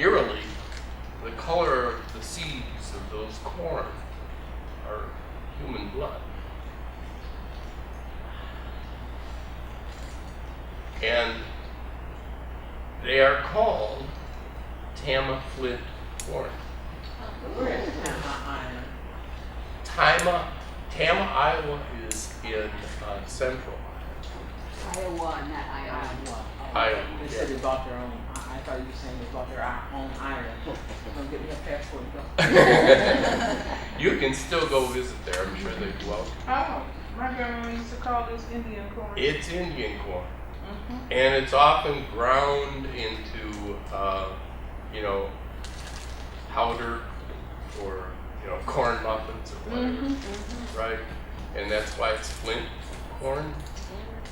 eerily, the color of the seeds of those corn are human blood. And they are called Flint corn. Where is Tama, Iowa is in central Iowa, not Iowa. Iowa. They said they bought their own. I thought you were saying they bought their own iron. Don't get me a passport. You can still go visit there. I'm sure they do well. Oh, my grandma used to call this Indian corn. It's Indian corn. And it's often ground into, powder or, corn muffins or whatever, right? And that's why it's Flint corn.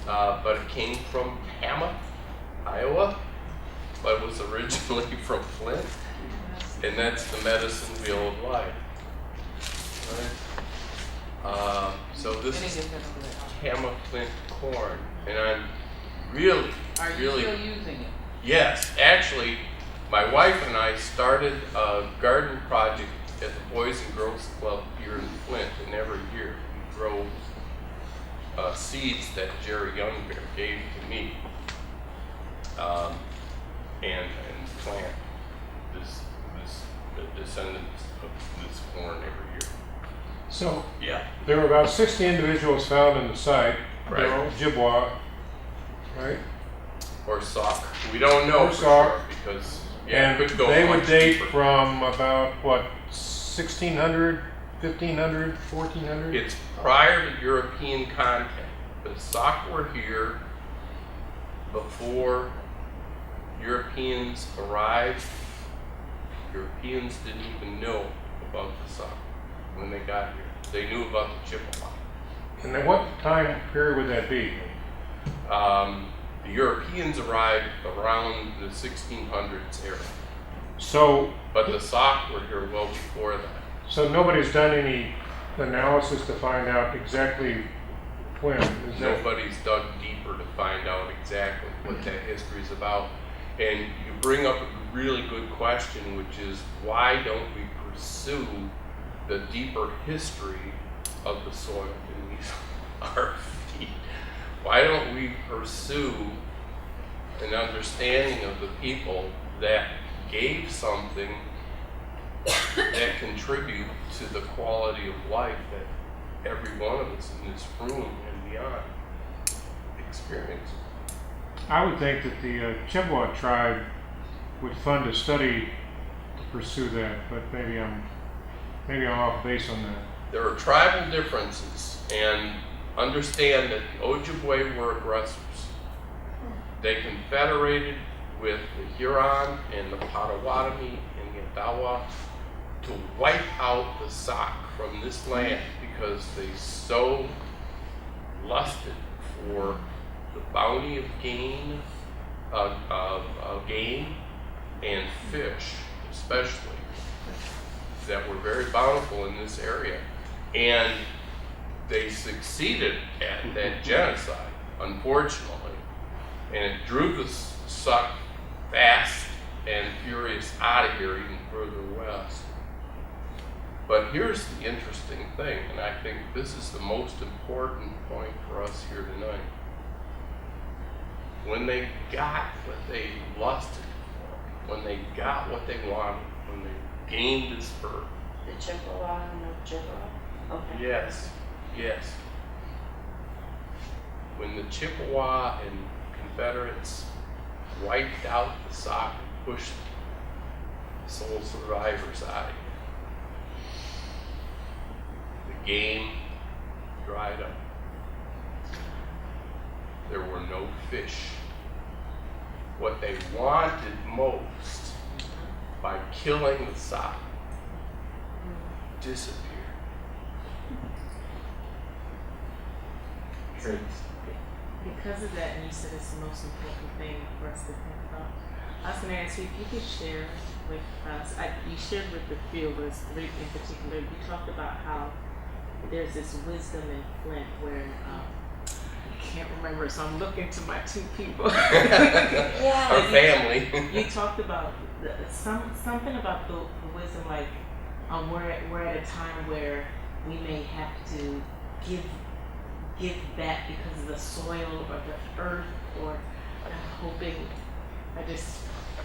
But it came from Tama, Iowa, but was originally from Flint. And that's the medicine wheel of life, right? So this is Tama Flint corn. And I'm really, Are you still using it? yes, actually, my wife and I started a garden project at the Boys and Girls Club here in Flint, and every year we grow seeds that Jerry Youngbear gave to me, and plant the descendants of this corn every year. So Yeah, there were about 60 individuals found in the site. Right. They're all Ojibwa, right? or sock. We don't know Or for sock. sure because And it could go they would much date deeper. from about, what, 1600, 1500, 1400? It's prior to European contact. The sock were here before Europeans arrived. Europeans didn't even know about the sock when they got here. They knew about the Chippewa. And then what time period would that be? The Europeans arrived around the 1600s era, So, but the sock were here well before that. so nobody's done any analysis to find out exactly when? Is that, Nobody's dug deeper to find out exactly what that history is about. And you bring up a really good question, which is why don't we pursue the deeper history of the soil beneath our feet? Why don't we pursue an understanding of the people that gave something that contribute to the quality of life that every one of us in this room and beyond experience? I would think that the Chippewa tribe would fund a study to pursue that, but maybe I'm off base on that. There are tribal differences, and understand that the Ojibwe were aggressors. They confederated with the Huron and the Potawatomi and the Ottawa to wipe out the Sauk from this land because they so lusted for the bounty of game and fish, especially, that were very bountiful in this area. And they succeeded at that genocide, unfortunately, and it drew the Sauk fast and furious out of here even further west. But here's the interesting thing, and I think this is the most important point for us here tonight. When they got what they lusted for, when they got what they wanted, when they gained this birth. The Chippewa and the Ojibwa. Okay. Yes. When the Chippewa and Confederates wiped out the Sauk and pushed the sole survivors out of here, the game dried up. There were no fish. What they wanted most by killing the Sauk disappeared. Because of that, and you said it's the most important thing for us to think about, I was going to ask you if you could share with us, you shared with the few of us, three in particular, you talked about how there's this wisdom in Flint where can't remember, so I'm looking to my two people. Our family. You talked about something about the wisdom, like we're at a time where we may have to give back because of the soil or the earth, or I'm hoping.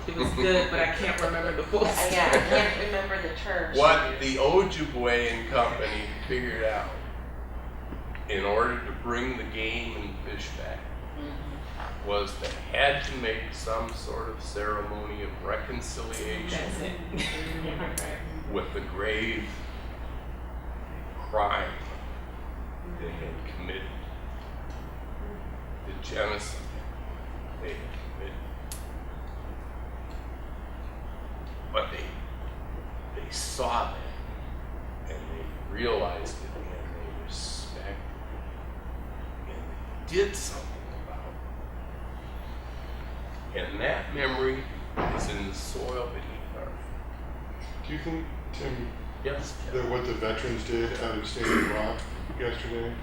It was good, but I can't remember the full story. Yeah, I can't remember the term. What the Ojibwe and company figured out in order to bring the game and fish back was they had to make some sort of ceremony of reconciliation That's it. with the grave crime they had committed, the genocide they had committed. But they saw that and they realized it and they respected it and they did something about it. And that memory is in the soil beneath our feet. Do you think, Tim, Yes, Jeff? that what the veterans did out of Standing Rock yesterday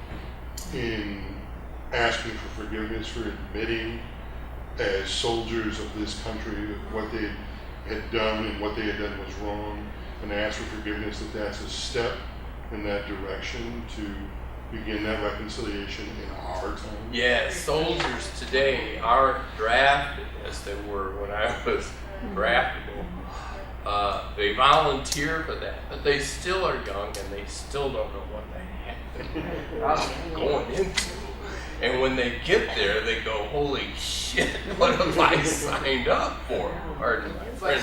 in asking for forgiveness for admitting as soldiers of this country that what they had done and what they had done was wrong, and ask for forgiveness, that's a step in that direction to begin that reconciliation in our time? Yes, soldiers today are drafted as they were when I was draftable. They volunteer for that, but they still are young and they still don't know what the heck they're going into. And when they get there, they go, holy shit, what have I signed up for? Pardon my French.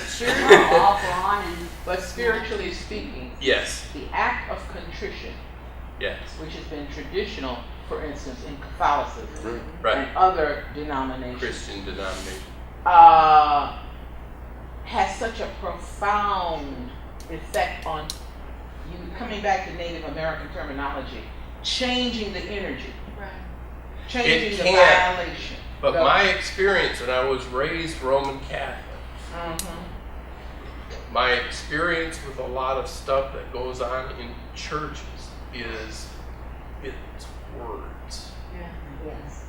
But spiritually speaking, Yes, the act of contrition, yes, which has been traditional, for instance, in Catholicism right. and other denominations, Christian denomination. has such a profound effect on you, coming back to Native American terminology, changing the energy, changing the can. violation. But my experience, and I was raised Roman Catholic, my experience with a lot of stuff that goes on in churches is it's words. Yes.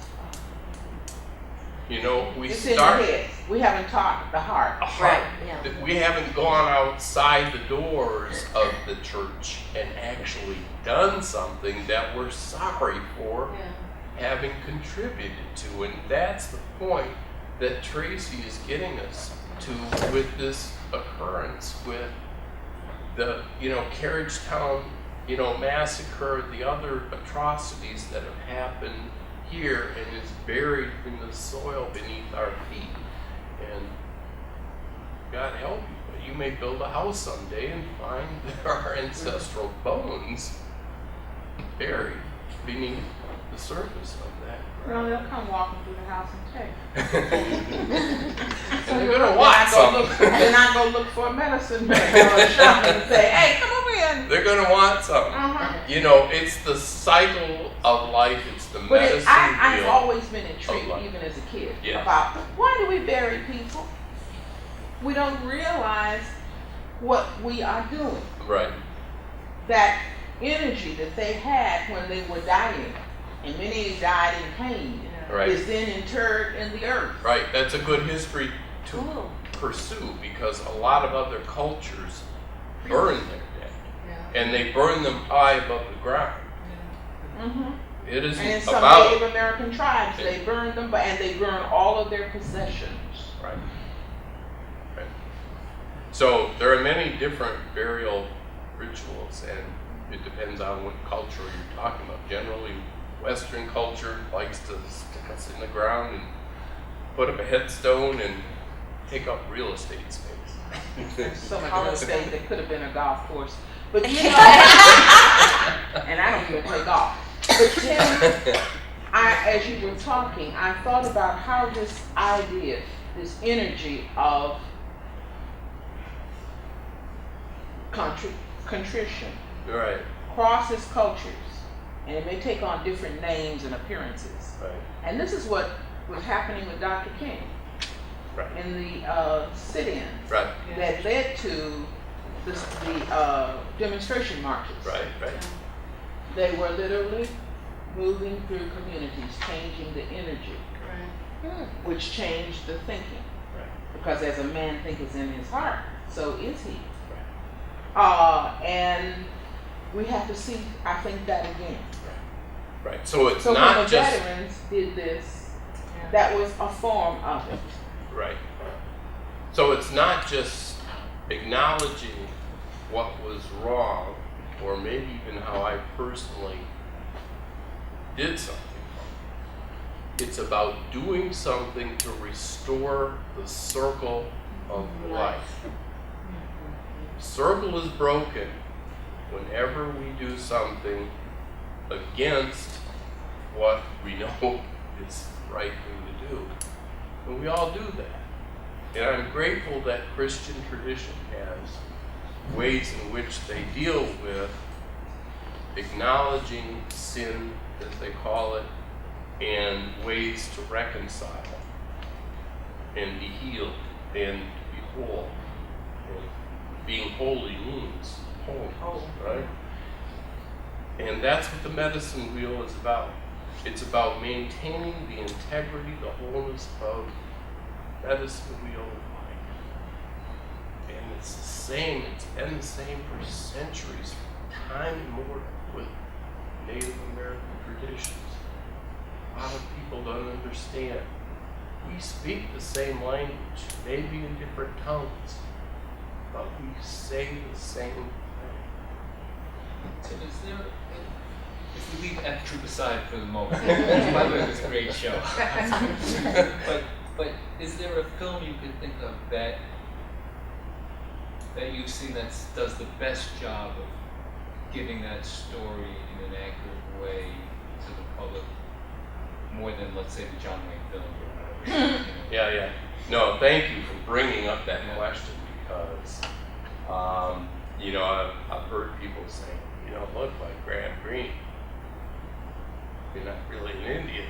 You know, we It's in the start head. We haven't taught the heart. a heart. Yeah. That we haven't gone outside the doors of the church and actually done something that we're sorry for having contributed to. And that's the point that Tracy is getting us to with this occurrence with the, Carriagetown, massacre, the other atrocities that have happened here and is buried in the soil beneath our feet. And God help you, but you may build a house someday and find there are ancestral bones buried beneath the surface of that Well, ground. they'll come walking through the house and take. And they're gonna want something. Then I go look for a medicine man or a shaman and say, hey, come over here. They're gonna want something. It's the cycle of life. It's the But medicine I've wheel. always been intrigued, life. even as a kid, Yeah. about why do we bury people? We don't realize what we are doing. Right. That energy that they had when they were dying, and many died in pain, Right. is then interred in the earth. Right. That's a good history to pursue because a lot of other cultures burn their dead, and they burn them high above the ground. It isn't And in some about Native American tribes, they burn them, and they burn all of their possessions. right. Right. So there are many different burial rituals, and it depends on what culture you're talking about. Generally, Western culture likes to stick us in the ground and put up a headstone and take up real estate space. So much real estate that could have been a golf course. But and I don't even play golf. But Tim, as you were talking, I thought about how this idea, this energy of contrition Right. crosses cultures, and it may take on different names and appearances. Right. And this is what was happening with Dr. King Right. in the sit-ins Right. that led to the demonstration marches. Right. Right. They were literally moving through communities, changing the energy, which changed the thinking. Because as a man thinketh in his heart, so is he. And we have to see, I think, that again. Right. So it's So not when the just veterans did this, that was a form of it. right. So it's not just acknowledging what was wrong, or maybe even how I personally did something. It's about doing something to restore the circle of life. Circle is broken whenever we do something against what we know is the right thing to do. And we all do that. And I'm grateful that Christian tradition has ways in which they deal with acknowledging sin, as they call it, and ways to reconcile and be healed and be whole. And being holy means whole, right? And that's what the medicine wheel is about. It's about maintaining the integrity, the wholeness of medicine wheel of life. And it's the same, it's been the same for centuries, time immemorial with Native American traditions. A lot of people don't understand. We speak the same language, maybe in different tongues, but we say the same thing. So is there, if we leave F Troop aside for the moment, by the way, it was a great show. but is there a film you could think of that you've seen that does the best job of giving that story in an accurate way to the public, more than, let's say, the John Wayne films or whatever? Yeah. No, thank you for bringing up that question, because, I've heard people say, you don't look like Graham Greene. You're not really an Indian.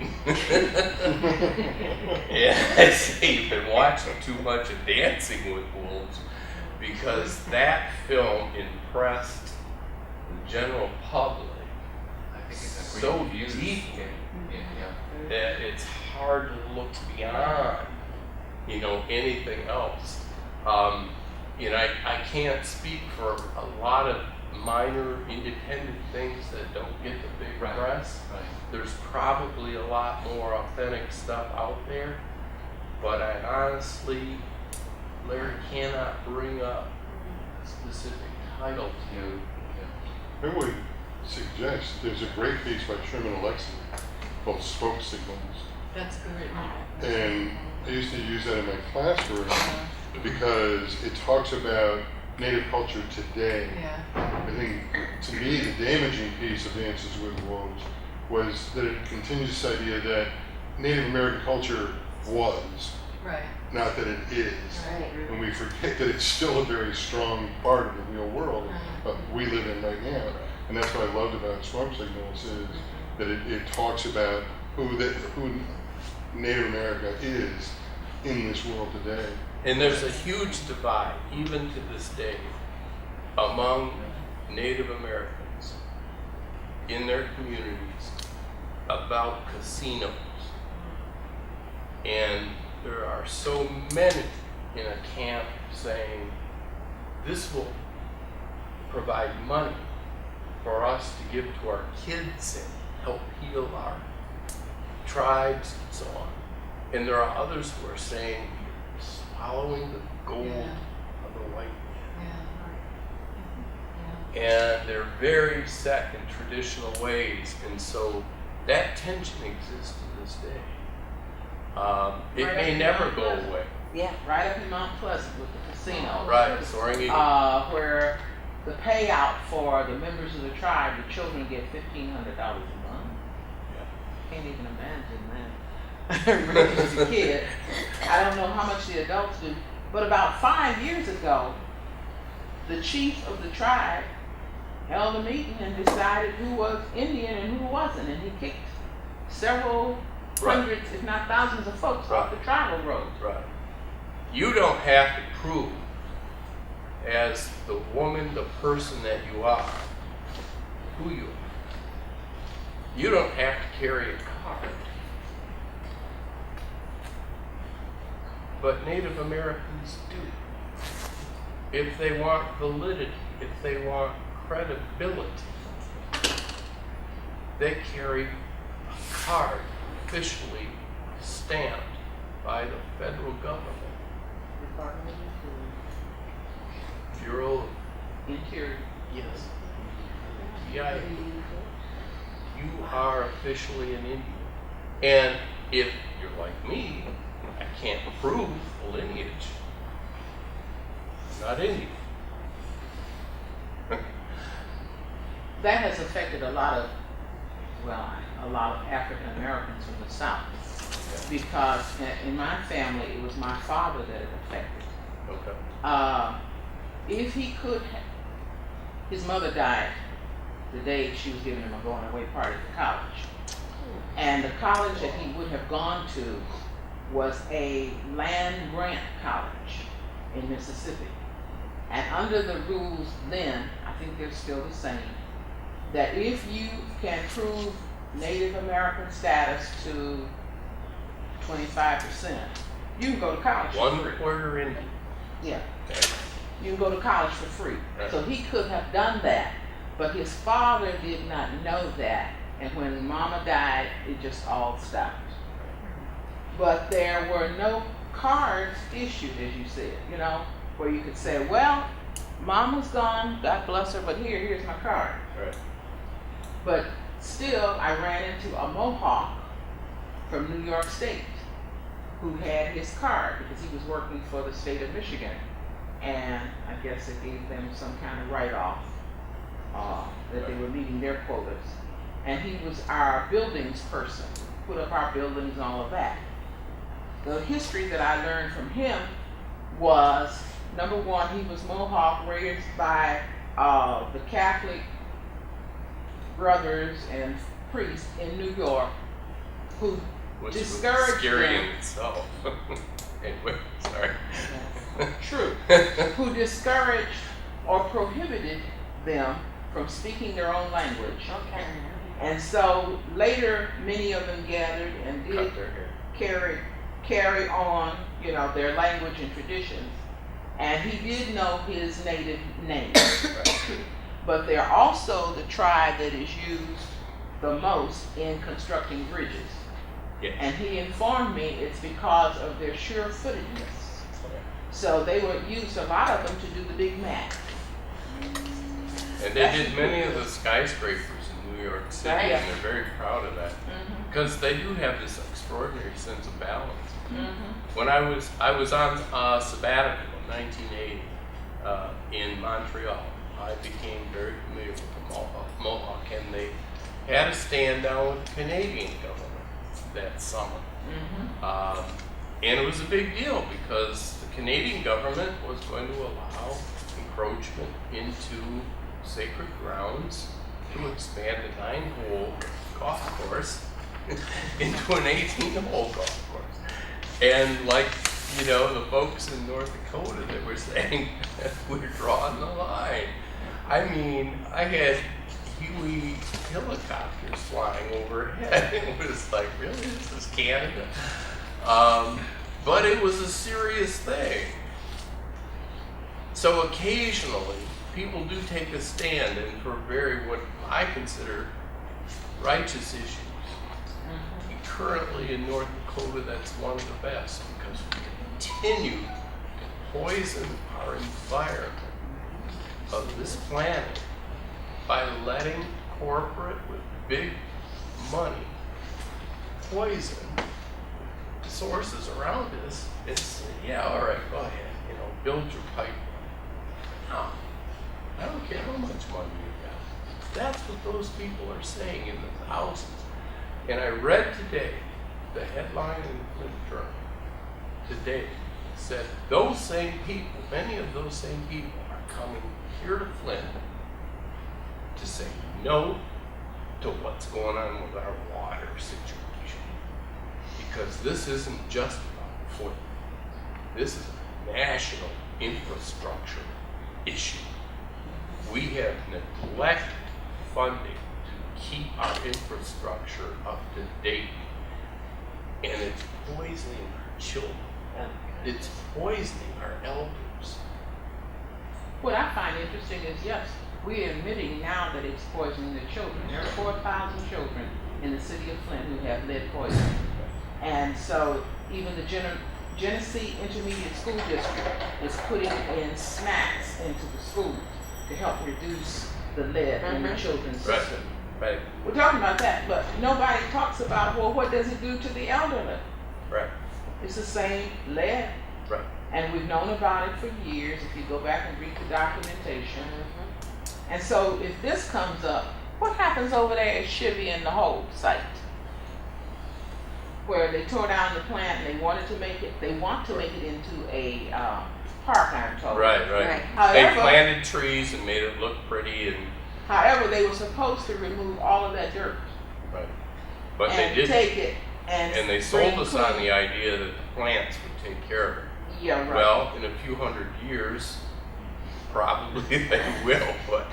Yeah, I say you've been watching too much of Dancing with Wolves, because that film impressed the general public I think it's a so great views. deeply Yeah. that it's hard to look beyond, anything else. I can't speak for a lot of minor independent things that don't get the big press. Right. There's probably a lot more authentic stuff out there, but I honestly, Larry cannot bring up a specific title to. I would suggest there's a great piece by Sherman Alexie called Smoke Signals. That's good. And I used to use that in my classroom because it talks about Native culture today. Yeah. I think, to me, the damaging piece of Dances with Wolves was that it continues this idea that Native American culture was, Right. not that it is. Right. And we forget that it's still a very strong part of the real world we live in right now. And that's what I loved about Smoke Signals, is that it talks about who Native America is in this world today. And there's a huge divide, even to this day, among Native Americans in their communities about casinos. And there are so many in a camp saying, this will provide money for us to give to our kids and help heal our tribes and so on. And there are others who are saying, swallowing the gold of the white man. And they're very set in traditional ways, and so that tension exists to this day. It Right may up never Mount go Pleasant. away. Yeah, right up in Mount Pleasant with the casino. Right, Soaring Eagle. Where the payout for the members of the tribe, the children get $1,500 a month. Can't even imagine that. Really, as a kid. I don't know how much the adults do, but about 5 years ago, the chief of the tribe held a meeting and decided who was Indian and who wasn't, and he kicked several hundreds, if not thousands of folks off the tribal roads. Right. You don't have to prove, as the woman, the person that you are, who you are. You don't have to carry a card. But Native Americans do. If they want validity, if they want credibility, they carry a card officially stamped by the federal government. Department of Bureau, Interior. yes. Yeah, you are officially an Indian. And if you're like me, I can't prove a lineage. I'm not Indian. That has affected a lot of African Americans from the South. Because in my family, it was my father that it affected. Okay. If he could, his mother died the day she was giving him a going away party to college. And the college that he would have gone to was a land grant college in Mississippi. And under the rules then, I think they're still the same, that if you can prove Native American status to 25%, you can go to college for free. 1/4 Indian. Yeah, Okay. you can go to college for free. Right. So he could have done that, but his father did not know that. And when Mama died, it just all stopped. But there were no cards issued, as you said, where you could say, well, Mama's gone, God bless her, but here's my card. Right. But still, I ran into a Mohawk from New York State who had his card because he was working for the state of Michigan. And I guess it gave them some kind of write-off that they were meeting their quotas. And he was our buildings person, put up our buildings and all of that. The history that I learned from him was, number one, he was Mohawk, raised by the Catholic brothers and priests in New York who Which was discouraged scary them. in itself. Anyway, sorry. True. Who discouraged or prohibited them from speaking their own language. Okay. And so later, many of them gathered and did Cut their hair. carry on, their language and traditions. And he did know his native name. But they're also the tribe that is used the most in constructing bridges. Yes. And he informed me it's because of their sure-footedness. So they would use a lot of them to do the Big Mac. And they did many of the skyscrapers in New York City, Right. and they're very proud of that. Because they do have this extraordinary sense of balance. When I was on sabbatical in 1980 in Montreal, I became very familiar with the Mohawk, and they had a stand down with the Canadian government that summer. And it was a big deal because the Canadian government was going to allow encroachment into sacred grounds to expand a 9-hole golf course into an 18-hole golf course. And the folks in North Dakota that were saying, we're drawing the line. I mean, I had Huey helicopters flying overhead. It was like, really? This is Canada? But it was a serious thing. So occasionally, people do take a stand and for what I consider righteous issues. And currently in North Dakota, that's one of the best because we continue to poison our environment of this planet by letting corporate with big money poison sources around us and say, yeah, all right, go ahead, build your pipeline. No, I don't care how much money you got. That's what those people are saying in the thousands. And I read today, the headline in the Flint Journal today said those same people, many of those same people are coming here to Flint to say no to what's going on with our water situation. Because this isn't just about Flint. This is a national infrastructure issue. We have neglected funding to keep our infrastructure up to date. And it's poisoning our children. It's poisoning our elders. What I find interesting is, yes, we're admitting now that it's poisoning the children. There are 4,000 children in the city of Flint who have lead poisoning. And so even the Genesee Intermediate School District is putting in snacks into the schools to help reduce the lead in the children's Right. system. Right. We're talking about that, but nobody talks about, well, what does it do to the elderly? Right. It's the same lead. Right. And we've known about it for years, if you go back and read the documentation. And so if this comes up, what happens over there at Chivy and the Hole site? Where they tore down the plant and they want to make it into a park, I'm told. Right. They However, planted trees and made it look pretty and however, they were supposed to remove all of that dirt right. But they and didn't. take it and And they sold bring us on clean- the idea that the plants would take care of it. Yeah, right. Well, in a few hundred years, probably they will, but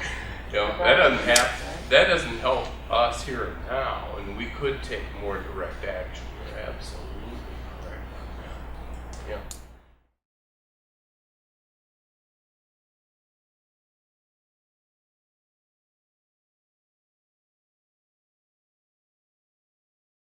that doesn't help us here and now, and we could take more direct action. You're absolutely correct on that. Yeah.